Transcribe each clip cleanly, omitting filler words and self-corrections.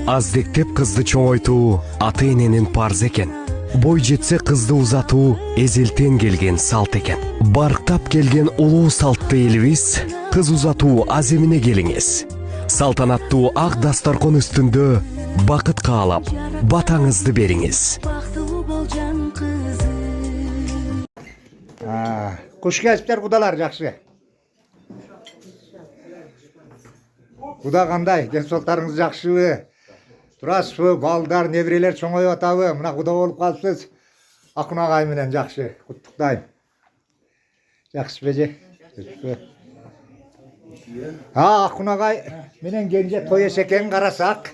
Аздектеп кызды чоңойтуу ата эненин парзы экен. Бой жетсе кызды узатуу эзелтен келген салт экен. Барктап келген улуу салтты элибиз кыз узатуу аземине келиңиз. Салтанаттуу ак дастаркон үстүндө бакыт каалап, батаңызды бериңиз. Kuş gelipler kudalar jakşı. Kuda kanday, gençoltarınız jakşыбы? Turasызбы, балдар, небирелер чоңоюп атабы? Мына куда болуп калыпсыз. Акын агай менен жакшы, куттуктайм. Жакшысызбы же? Акын агай менен кенже той эшекени карасак,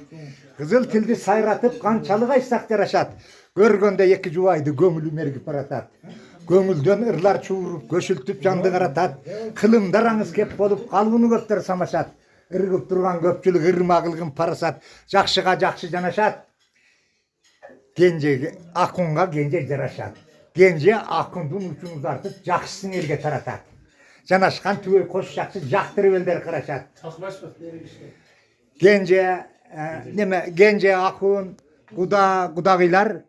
кызыл тилди сайратып канчалык айтсак жарашат. Көргөндө эки жубайды көңүлү мергип баратат. Көңүлдөн ырлар чууруп, көшүлтүп жанды каратат. Кылымдар аңыз кеп болуп, калбыны көптөр самашат. Ыргып турган көпчүлүк ырма кылгын парасат. Жакшыга жакшы жанашат. Кенже акынга кенже жарашат. Кенже акындын учун узартып, жакшысын элге таратат. Жанашкан түгөй кош жакшы жактырып элдер карашат. Кенже кенже акын, кудагыйлар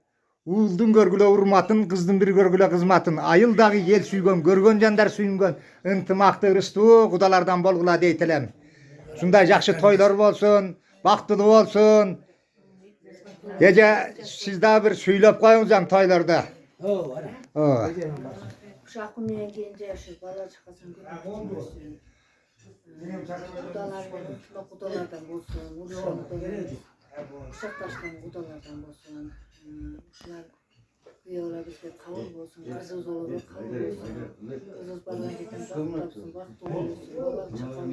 Uğuldun görgüle urmatın, kızdın bir görgüle kızmatın. Ayıldağı yel süygön, görgön janдар süyüngön. Intımaktı ırıstu, kudalardan bolgula deytilem. Şunday jakşı toylar bolsun, baktılı bolsun. Gece siz daha bir süylep koyunuzam toylarda. Uşakı menen gelince şu bala çıkasın görüyorsun. Kudalardan bolsun, uşaktaştan kudalardan bolsun. Uşlar kıyıyorlar bizde kavul bolsun, kızız olur kavul bolsun. Kızız bana giden baktapsın, baktı olursun, bala çıkan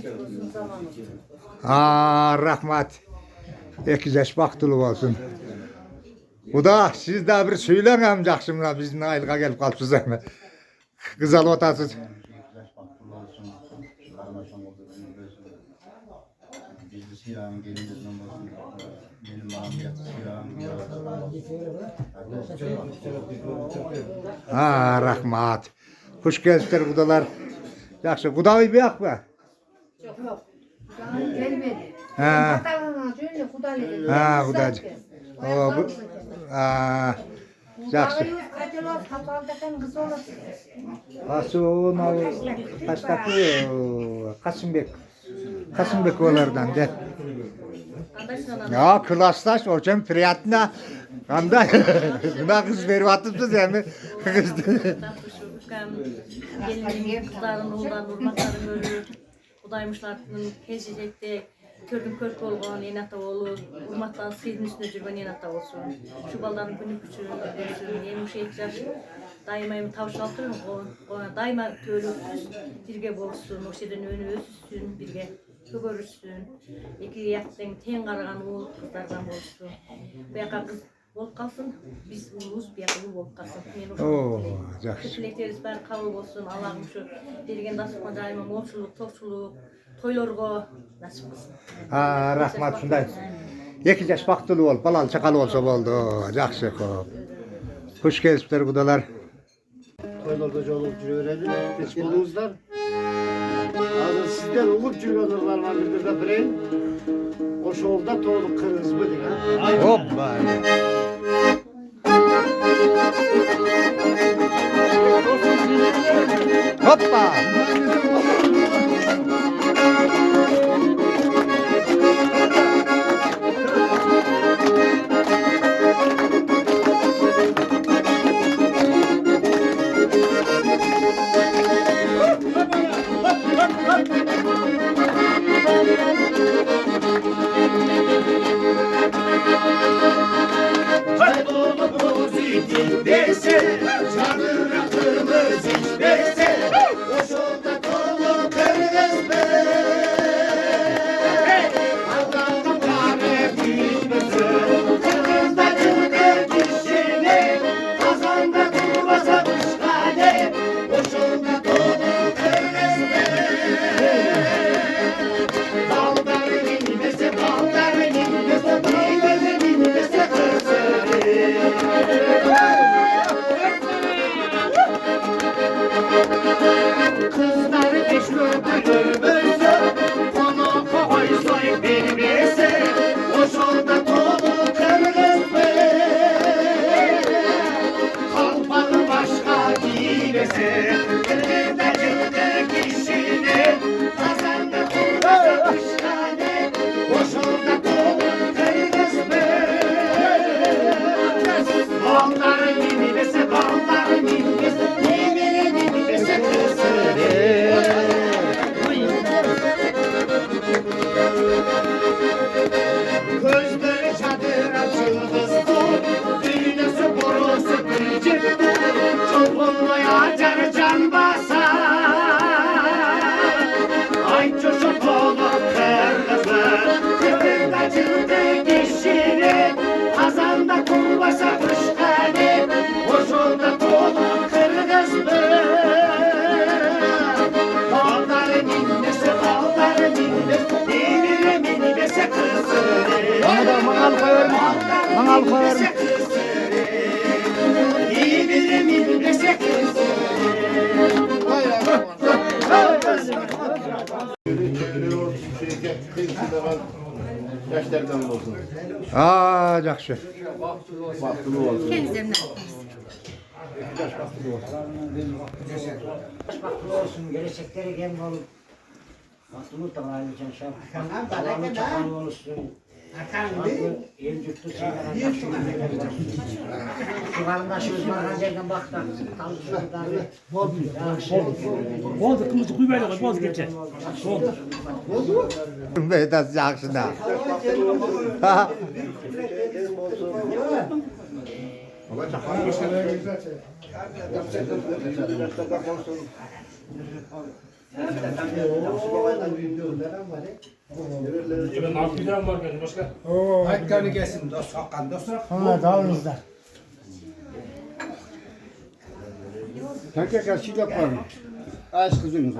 olursun. Zaman olsun. Rahmat. Ekizeş baktılı olsun. Bu da siz daha bir söylemem jakşımla bizim aylığa gelip kalıpsız ama. Kız alıp otasız. Rahmat. Hoş geldiniz kudalar. Yaxşı, kudağı bir ak mı? Yok. Kudağı gelmedi. Kudağı şöyle kudağı. Kudacı. Yaxşı. Kaçalar tapaldakan kız olasın. Asu kaçtaki Kasımbek olardan de. Ya klastaş hocam priyatına kanda buna kız verip atıpsız yani. Gelinin kızların oğuldan urmakların ölür. Kudaymışlarının kezecekte kördün körk olğan enata olur. Urmaktan sıydın üstüne жүрген enata olsun. Şu balların günü küçüğün ödürsün. Yeni uşak yaş daima tavşaltırın. Daima tölüp birge bolsun. O şeyden önü ösüsün birge. Kögörürsün. İki yaktan ten karagan oğul kızlardan bolsun. Bu yaka kız bolup kalsın. Biz ulus bir yaka ul bolup kalsın. Tileklerimiz bari kabul bolsun. Allah'ım şu bergen dasıpkan daima molçuluk, tokçuluk, toylarga nasip kılsın. Rahmat şunday. Eki yaş baktılı ol, balalı çakalı olsa boldu. Jakşı kop. Hoş geldiniz kudalar. Toylarda jolup жүрөбүз. Keçkendiňizler. Hazır sizler ulup жүрgönlerden birdir de bireyin. O şolda toğluk kırgızbı diye. Hoppa. Hoppa. Kızlar eş gördü, onu Çolkunluya can basar. Ay çocuk olur kırmızı, kırmızı cildi kişinin, kazanda kurbaşa kuşkanı, koşulda dolu kırgızlı. Dağların innesi, dağların innesi, dinine minibese kızı. Bana da mangal koyarım. Mangal koyarım. Dinine minibese kızı. Yaşlardan olsun. Aa, yaxşı. Baktılı olsun. olsun, gelecekleri gem olup Baktımı da ayrıca şap. Allah'ın çakalı olsun. El yurttu şeyler. Şu karındaşımız Margancay'dan baktık. Kaldı çocukları. Oldu, kımızı kuymayla boz geçer. Oldu. Vedat yaxşı da. Onlar da aranızda. Kanka kaçı yaparım. Aşk kızım.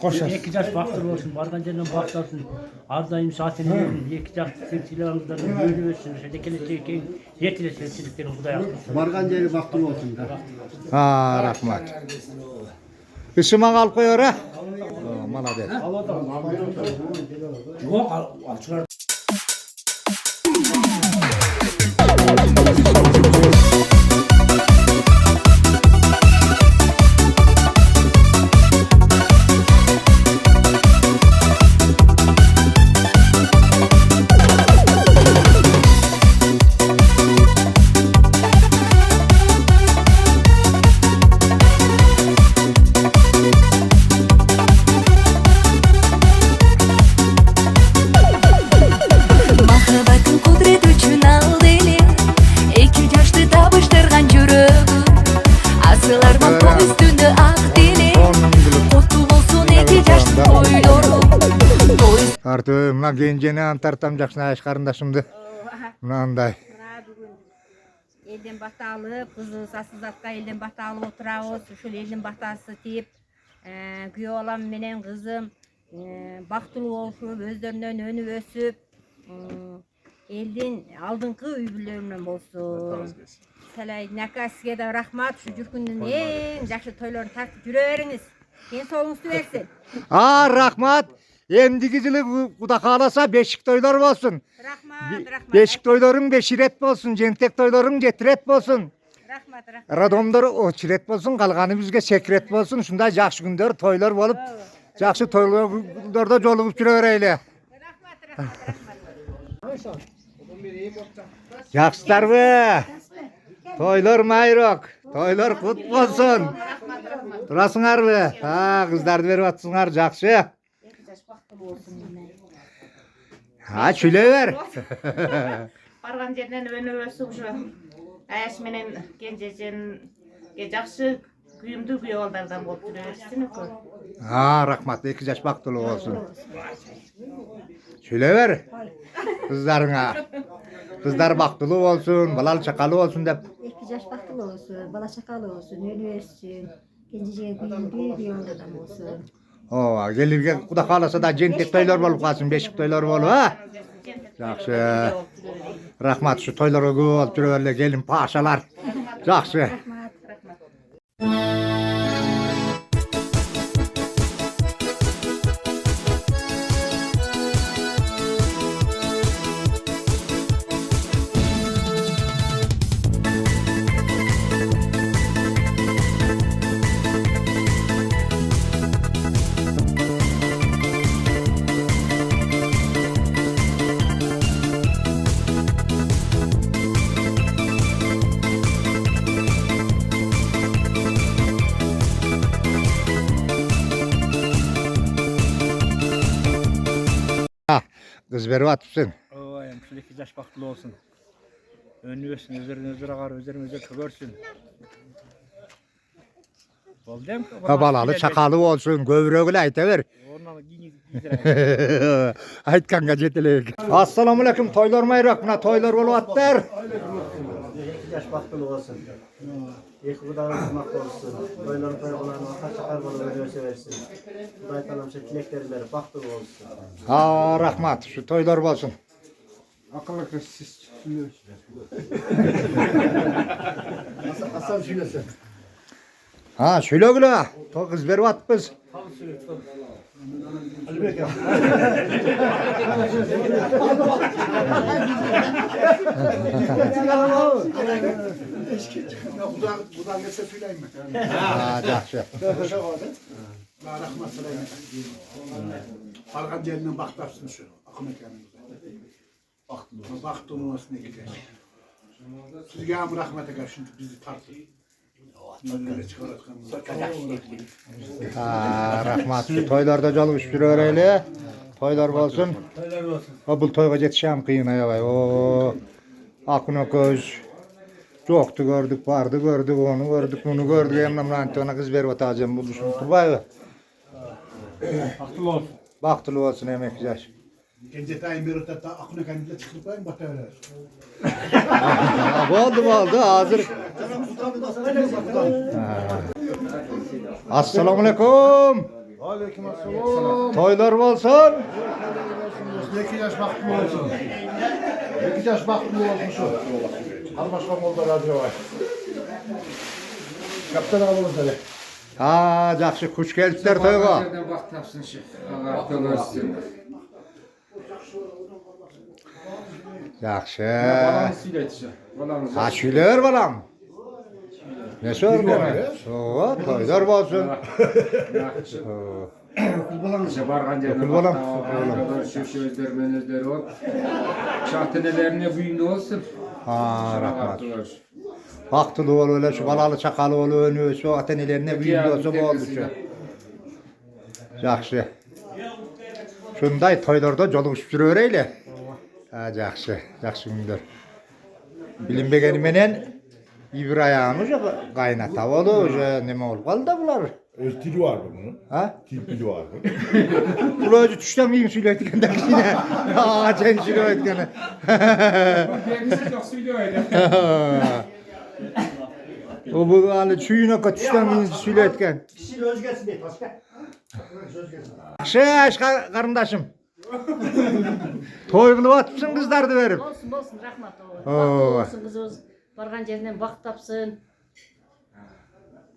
Koşar. İki yaş baktır olsun, Margancay'dan baktarsın. Ardayım zaten iki yaş silsilerimizden böyle olsun. Şedekeli çekin, yetile silsilikleri bu da yapmışsın. Margancay'ı baktılı olsun da. Ha, rahmat. Üstü mangal koyar ha. Malades. Yok, alçılar. Mahbatın kudret üçün aldı eli. İki yaşlı tabıştırgan жүрөгү. Asıl arman top üstünde ak dili. Kutlu olsun iki yaşlı toyloru. Artı mına gencene antartam жақсына аш қарындашымды. Мынандай. Elden bata alıp, kızı sasız atka elden bata alıp oturağız. Şöyle elden batası tip, güye olan menen kızım, baktılı oluşup, özlerinden önü ösüp, elden aldınqı üybülerinden olsun. Selay, nakasiga da rahmat, şu jürkündün en жақсы toylarını tartып жүре беріңіз. Ken soluңuzdu versin. Aa, rahmat. Endigi жылы Құда қаласа бешік тойлар болсын. Rahmat, rahmat. Бешік тойларың 5 рет болсын, жентек тойларың 7 рет болсын. Rahmat, rahmat. Радомдар 3 рет болсын, қалғаны бізге 2 рет болсын. Шундай жақсы күндер тойлар болып, жақсы тойларда жолығып жүре берейлі. Rahmat, rahmat, rahmat. Жақсылар бе? Тойлар майрок, тойлар құт болсын. Тұрасыңар бе? Ha, қыздарды беріп атсыңар, жақсы. Ha, çüle ver. Барган жерден өнөбөсү ушу аяш менен кенжежен жакшы күйүмдүү күйөө балдардан болуп жүрө берсин экен. Ha, rahmat, 2 yaş baktılı olsun. Şöyle ver. Kızlarına. Kızlar baktılı olsun, balal çakalı olsun dep. 2 yaş baktılı olsun, bala çakalı olsun, ölü össün, genceciye büyüdü, bir adam olsun. O, gelirge Kuda kalasa da jentek toylar bolup kalsın, beşik toylar bolup ha. Жақсы. Rahmat, şu toylara көп olup жүрөберле, gelin paşalar. Жақсы. Kız verip atıpsın. Oy, şu iki yaş baktılı olsun. Önü ösün, özür ağar, özür kögörsün. Oldu mu? Balalı çakalı olsun, gövrögülü aytaver. Ondan giydir. Aytkan gazetelik. Assalamu alaikum, toylar mayrak, buna toylar boluvatlar. İki yaş baktılı olsun. İlk gıda ırmak olsun. Toyların toygularını kaç çakar bolu ödüyorsa versin. Kuday talamsa tileklerleri baktılı olsun. Ha rahmat, şu toylar bolsun. Akıllı kız siz Hasan söylesin. Ha şöyle gülü, to kız bervatpız. Budan geçse söyleyeyim mi? Ha yaxşı. Rahmat söyleyeyim. Farkan celinden baktarsın şu. Akın ekranımıza. Baktım olsun ne gider. Siz gelin rahmete karşın bizi tartın. Ha rahmat, şu toylarda çalmış bir öreyle. Toylar bolsun. O bu toyga yetişem kıyın ayabay. O akına köz. Çoktu gördük, vardı gördük, onu gördük, bunu gördük. Emnam rantiyona kız berbat alacağım bu düşün. Turbay. Akıllı olsun. Baktılı olsun emek yaş. Gence tayin bir ötede akın ekranımıza çıkıp koyun batırırlar. Oldu hazır. Assalamu alaikum. Aleyküm assalam. Toylar bolsun. 2 yaş baktılı olsun. 2 yaş baktılı olsun şu. Almaşkan oldu radyo var. Kaptan ağabeyimiz öyle. Ha, yaxşı, hoş geldikler toyga. Yaxşı. Ha, şüler balam. Ne sordu? O, toylar bolsun. Bargan Okul balam. Sözler ol. Şahtinelerine büyümde olsun. Ha, rahmat. Baktılı ol öyle şu balalı çakalı ol önü şu atenelerine büyüdü olsa bu oldu şu. Yaxşı. Şunday toylarda jolup süröreyle. Ha, yaxşı. Yaxşı gündür. Bilinbegeni menen İbrahim hoca kaynata oldu. Neme olup kaldı da bular. Tili var mı bunun? Ha? Tili var mı? Ulan önce tüşten miyim söyleyetken de yine. Aa, sen söyleyetken. O bu hani çuyuna katıştan miyim söyleyetken. Kişi özgesin diye başka. Şey karındaşım. Toy kılıp atmışsın kızlardı verip. Olsun rahmat oğlum. Oo. Baktı olsun kızımız. Bargan yerinden bak tapsın.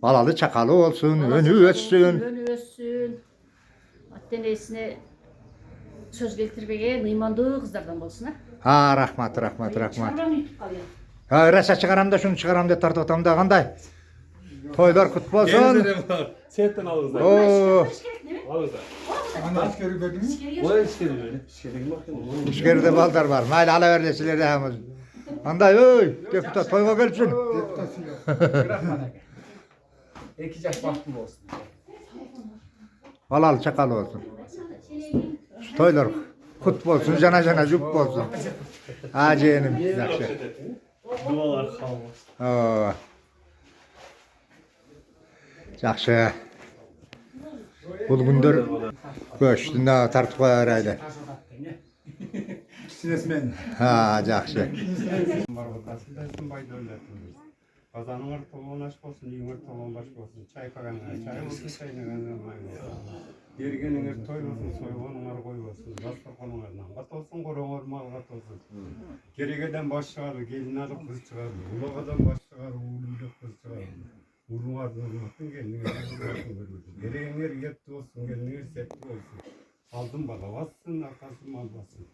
Balalı çakalı olsun, önü ötsün. Önü ötsün. Hatta neysine söz getirmeye nıymandığı kızlardan olsun ha. Ha rahmat. Çıkarmam yutup kalıyor. Ha rasa çıkaram da şunu çıkaram da tartıp atam da kanday. Toylar kutlu olsun. Seyetten alırız da. Oo. Alırız da. Askeri dedin mi? O da iskeli böyle. İskeli bakın. İşgeride baldar var. Mayla alıverlesiler de hemiz. Kanday oy, deputat toyga gelsin. İki yaş baktım olsun. Balalı çakalı olsun. Şu toylar kutlu olsun, cana cüp olsun. Ha ceğenim, yaxşı. Dualar kalmaz. Oo. Yaxşı. Bul gündür göçtünde tartıp koyar ayda. Sinesmen. Ha, yaxşı. Kazanыңар толон аш болсын, үйіңер толон баш болсын. Чай қағаныңар чай болсын, шайнағаныңар май болсын. Бергеніңер той болсын, сойғаныңар қой болсын. Дастарханыңар нанға толсын, қораңар малға толсын. Керегеден баш шығады, келін алып қыз шығады. Улағадан баш шығады, улы қыз шығады. Ұрыңардың ұрмақтың келініңер ұрмақтың көрмеді. Керегіңер епті болсын, келініңер септі болсын. Алдын бала бассын, арқасы мал бассын.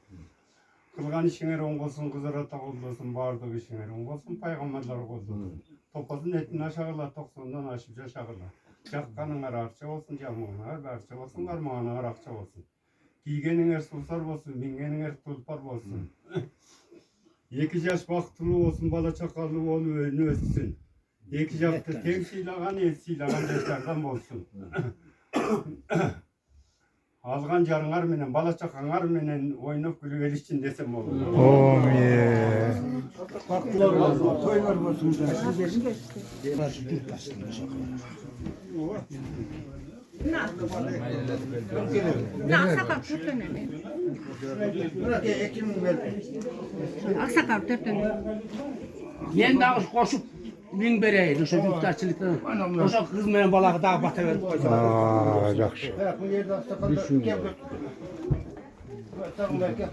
Kılgan işine on olsun, kızlara takıldı olsun, bağırdık işine on olsun, paygamberler olsun. Topazın etini aşağıla, 90'dan aşıp aşağıla. Çakkanın ararça olsun, camağın ararça olsun, armağanın arakça olsun. Giygenin sulsar olsun, bingenin tulpar olsun. 2 yaş baktılı olsun, bala çakallı olu önü ötsün. 2 yaşta temsilagan, elsilagan yaşlardan olsun. Algan jarыңar menen, bala çakаңar menen oynop gülüp erişsin desem olur. Aksakal törtönü. Aksakal törtönü. Men dagı koşup min bereydi ошо muhtaççılıktan. Ошо kız menen balağı dagı bata berip koysam. Жақсы.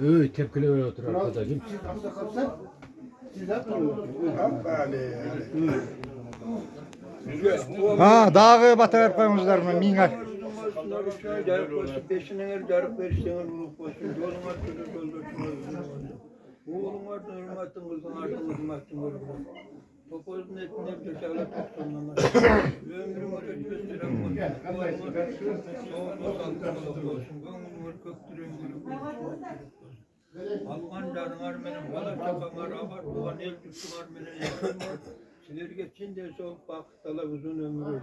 Öy tepkilere oturar kadar kim? Дағы бата беріп қойыңыздар мына миңа. Peşine jarık verişten bulup koysun. Yoluna türlü oğlum var da hürmetin kızın artık hürmetin kızın. Topozun etine bir döşeğle tutsundan. Ömrüm var gösterem var. Soğuklu salkımızda olsun. Gönlüm var köktürün gülüp olsun. Alman canılar benim, bana çakamar, abartılan el tuttular benim. Sizlerge Çin'de soğuk bakıtalar uzun ömrü.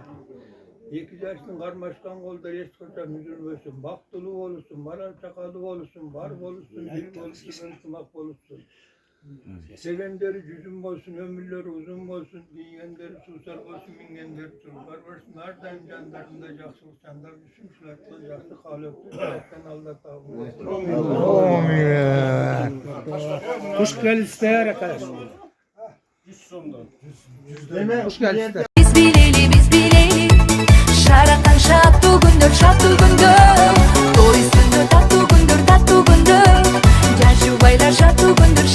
2 yaşın karmaşkan kolda eskiten üzülmesin, baktılı olursun, bana çakalı olursun, var olursun, bir olursun, ıntımak olursun. Sevenleri cüzüm olsun, ömürleri uzun olsun, dingenleri susar olsun, mingenleri turbar olsun. Nereden canlarında jaksılık canlar düşünmüşler, jaksılık hal öptü, sen Allah tavuk olsun. Kuş geldi isteyer arkadaş. Kuş geldi isteyer. Biz bileli Şaratan şattu gündür Toy üstünde tattu gündür Genç yubaylar şattu gündür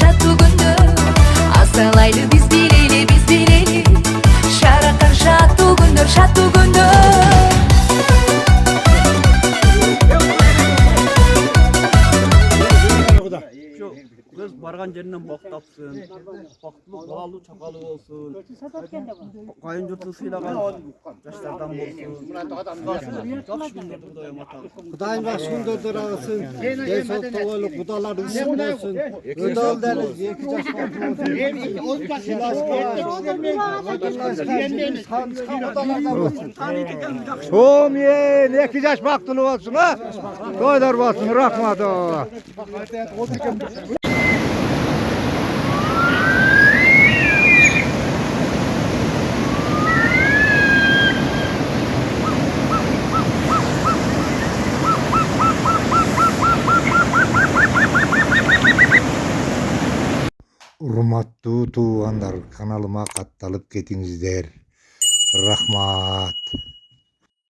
Asalaylı biz bileli Şaratan şattu gündür Kız bargan jerinden bok tapsın. Baktulu bağlı çakalı olsun. Kayıncırtı sıylagan yaşlardan olsun. Жақсы күндерді Құдайым аталып. Құдайым жақсы күндерді рағысын. Денсаулық толы құдалар ысып болсын. Өдал дәлі 2 жас болсын. Ом ел 2 жас бақтылы болсын. Тойдар болсын. Рахмат. Урматтуу туугандар, каналыма катталып кетиңиздер. Рахмат.